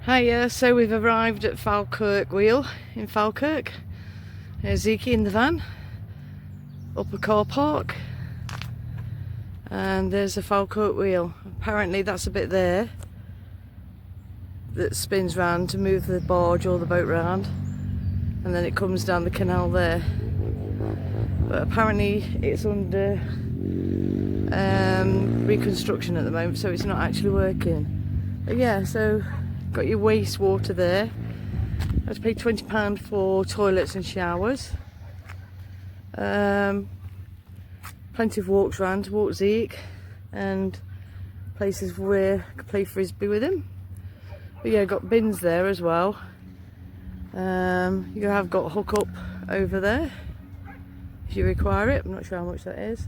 Hiya, so we've arrived at Falkirk Wheel in Falkirk. There's Zeke in the van, upper car park, and there's the Falkirk Wheel. Apparently that's a bit there that spins round to move the barge or the boat round, and then it comes down the canal there. But apparently it's under reconstruction at the moment, so it's not actually working. But yeah, so got your wastewater there. I had to pay £20 for toilets and showers. Plenty of walks around to walk Zeke, and places where I could play frisbee with him. But yeah, got bins there as well. You have got a hook up over there if you require it. I'm not sure how much that is.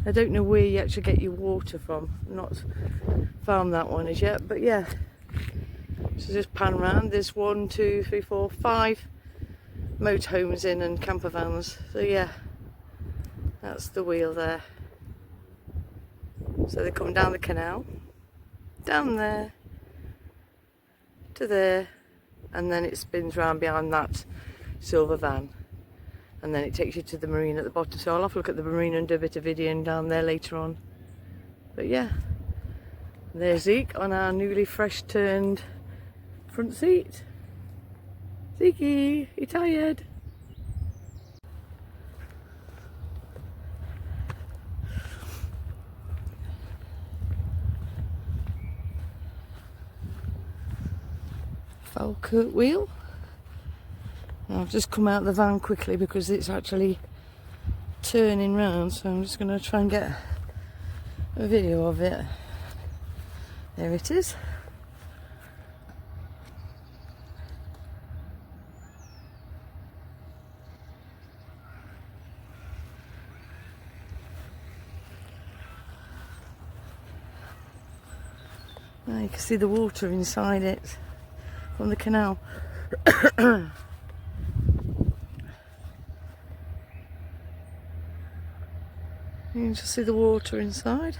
I don't know where you actually get your water from. I've not found that one as yet, but yeah. So just pan round. There's 1, 2, 3, 4, 5 motorhomes in and camper vans. So yeah, that's the wheel there. So they come down the canal, down there to there, and then it spins round behind that silver van, and then it takes you to the marina at the bottom. So I'll have a look at the marina and do a bit of videoing down there later on. But yeah, there's Zeke on our newly fresh turned front seat. Zeke, you tired? Falkirk Wheel. I've just come out of the van quickly because it's actually turning round, so I'm just going to try and get a video of it. There it is. Now you can see the water inside it from the canal. You can just see the water inside.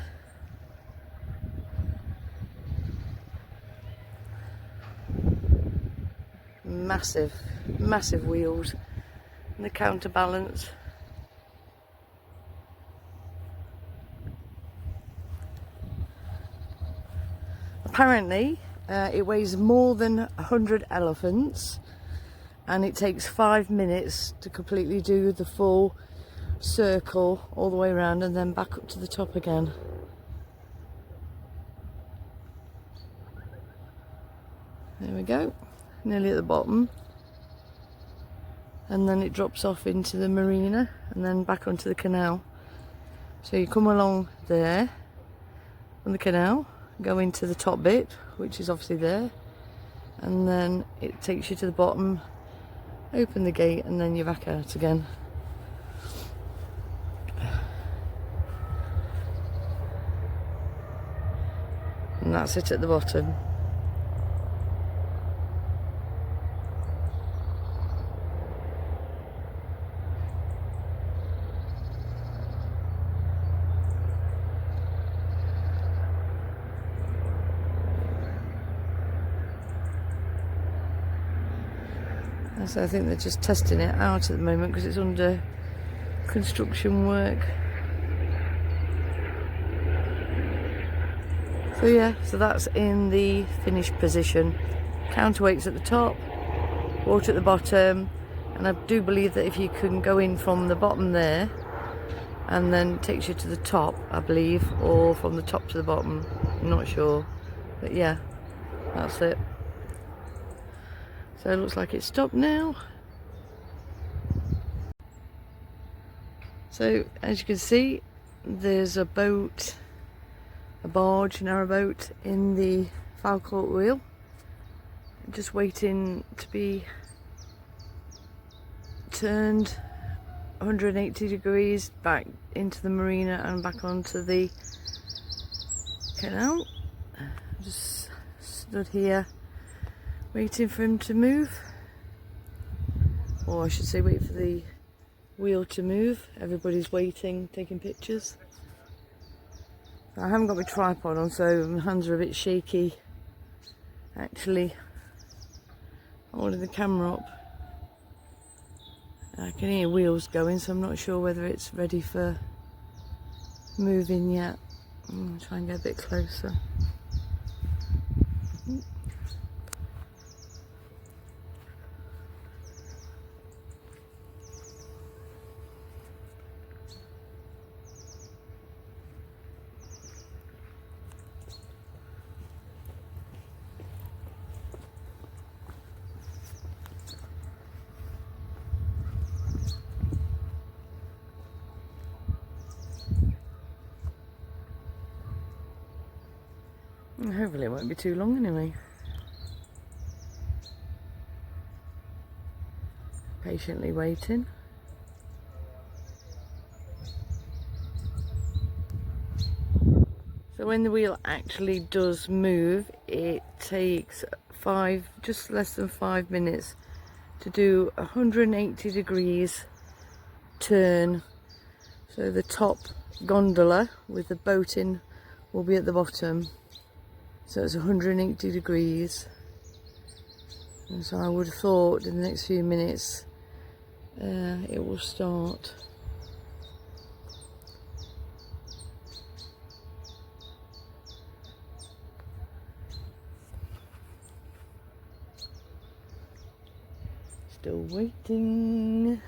Massive, massive wheels, and the counterbalance. Apparently it weighs more than 100 elephants, and it takes 5 minutes to completely do the full circle all the way around and then back up to the top again. There we go, nearly at the bottom, and then it drops off into the marina and then back onto the canal. So you come along there on the canal, go into the top bit, which is obviously there, and then it takes you to the bottom, open the gate, and then you're back out again. And that's it at the bottom. So I think they're just testing it out at the moment because it's under construction work. So yeah, so that's in the finished position. Counterweights at the top, water at the bottom, and I do believe that if you can go in from the bottom there and then it takes you to the top, I believe, or from the top to the bottom, I'm not sure, but yeah, that's it. So it looks like it's stopped now. So as you can see, there's a boat, a barge, narrowboat in the Falkirk Wheel, just waiting to be turned 180 degrees back into the marina and back onto the canal. Just stood here waiting for him to move, or I should say wait for the wheel to move. Everybody's waiting, taking pictures. I haven't got my tripod on, so my hands are a bit shaky actually holding the camera up. I can hear wheels going, so I'm not sure whether it's ready for moving yet. I'm try and get a bit closer. Hopefully it won't be too long anyway. Patiently waiting. So when the wheel actually does move, it takes just less than 5 minutes to do 180 degrees turn. So the top gondola with the boat in will be at the bottom. So it's 180 degrees. And so I would have thought in the next few minutes it will start. Still waiting.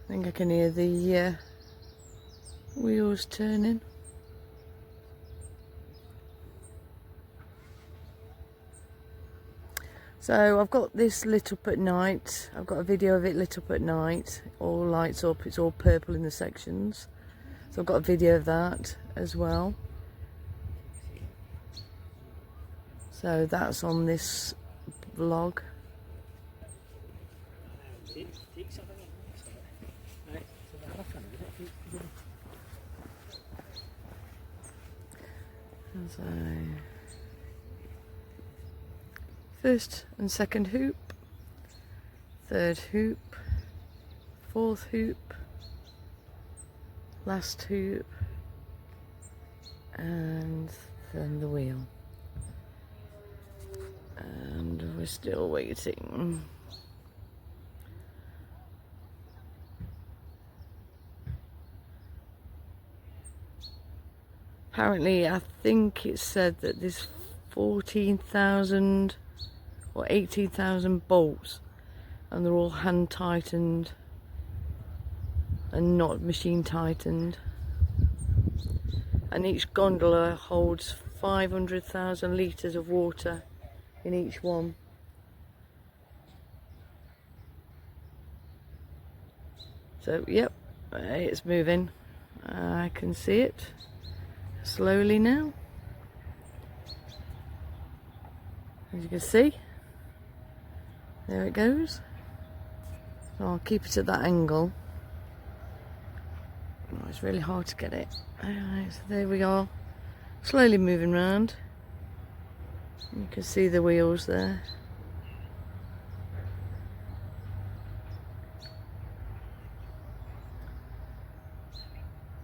I think I can hear the wheels turning. So I've got this lit up at night. I've got a video of it lit up at night. All lights up, it's all purple in the sections. So I've got a video of that as well. So that's on this vlog. So first and second hoop, third hoop, fourth hoop, last hoop, and then the wheel. And we're still waiting. Apparently, I think it said that there's 14,000 or 18,000 bolts, and they're all hand tightened and not machine tightened. And each gondola holds 500,000 litres of water in each one. So, yep, it's moving. I can see it. Slowly now, as you can see, there it goes. So I'll keep it at that angle. Oh, it's really hard to get it. Alright, so there we are, slowly moving round. You can see the wheels there.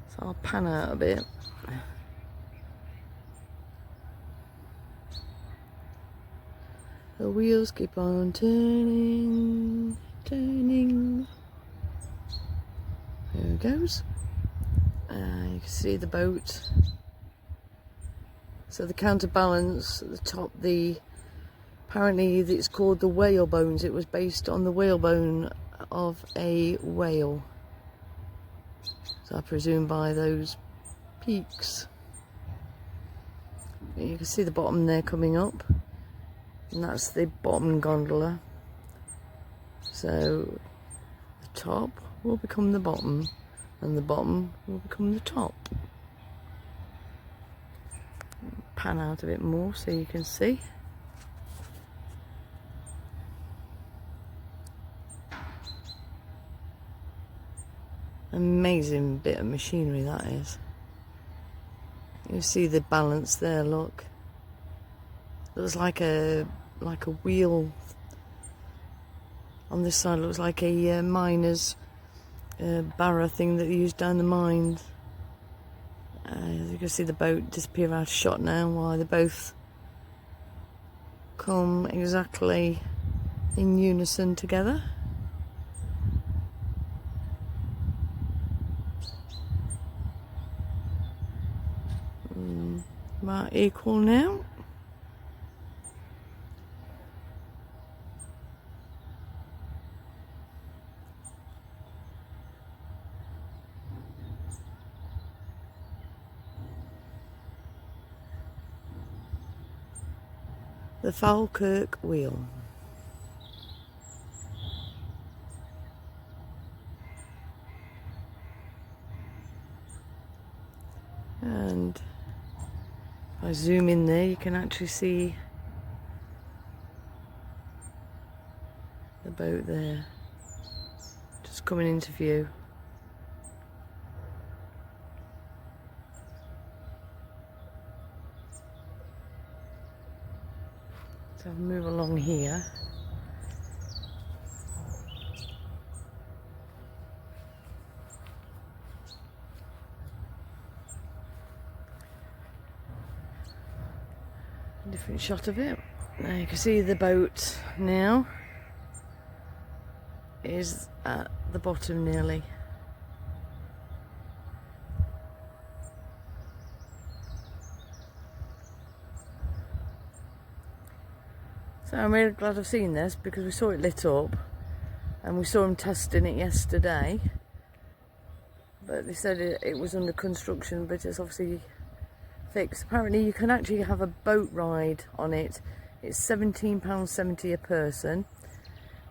So I'll pan out a bit. The wheels keep on turning, turning. There it goes. You can see the boat. So the counterbalance at the top, apparently it's called the whale bones. It was based on the whalebone of a whale. So I presume by those peaks. You can see the bottom there coming up. And that's the bottom gondola. So the top will become the bottom, and the bottom will become the top. Pan out a bit more so you can see. Amazing bit of machinery that is. You see the balance there, look. Looks like a wheel. On this side looks like a miner's barrow thing that they use down the mines. You can see the boat disappear out of shot now while they both come exactly in unison together. About equal now. The Falkirk wheel. And if I zoom in there, you can actually see the boat there, just coming into view. So I'll move along here. Different shot of it. Now you can see the boat now is at the bottom nearly. So I'm really glad I've seen this because we saw it lit up and we saw them testing it yesterday, but they said it was under construction, but it's obviously fixed. Apparently you can actually have a boat ride on it. It's £17.70 a person,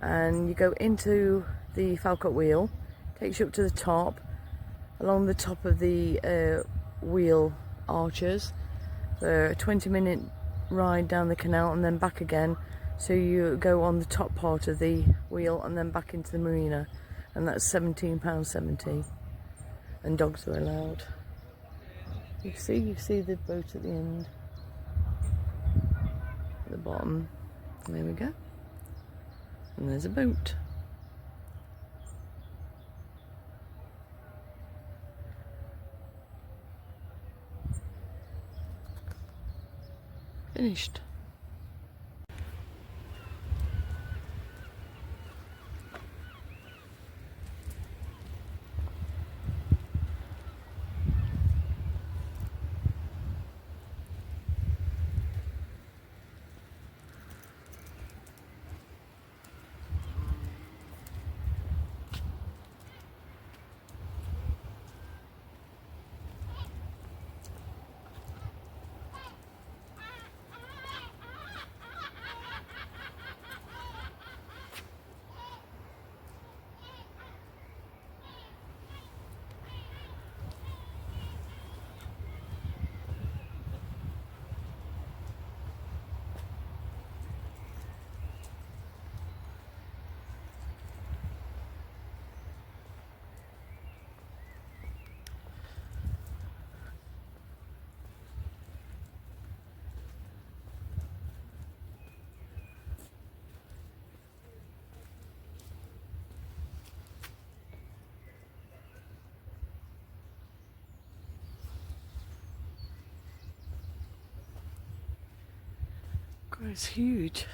and you go into the Falkirk wheel, takes you up to the top, along the top of the wheel arches for a 20-minute ride down the canal and then back again. So you go on the top part of the wheel and then back into the marina, and that's £17.70, and dogs are allowed. You see the boat at the end, at the bottom. There we go. And there's a boat. Finished. God, it's huge.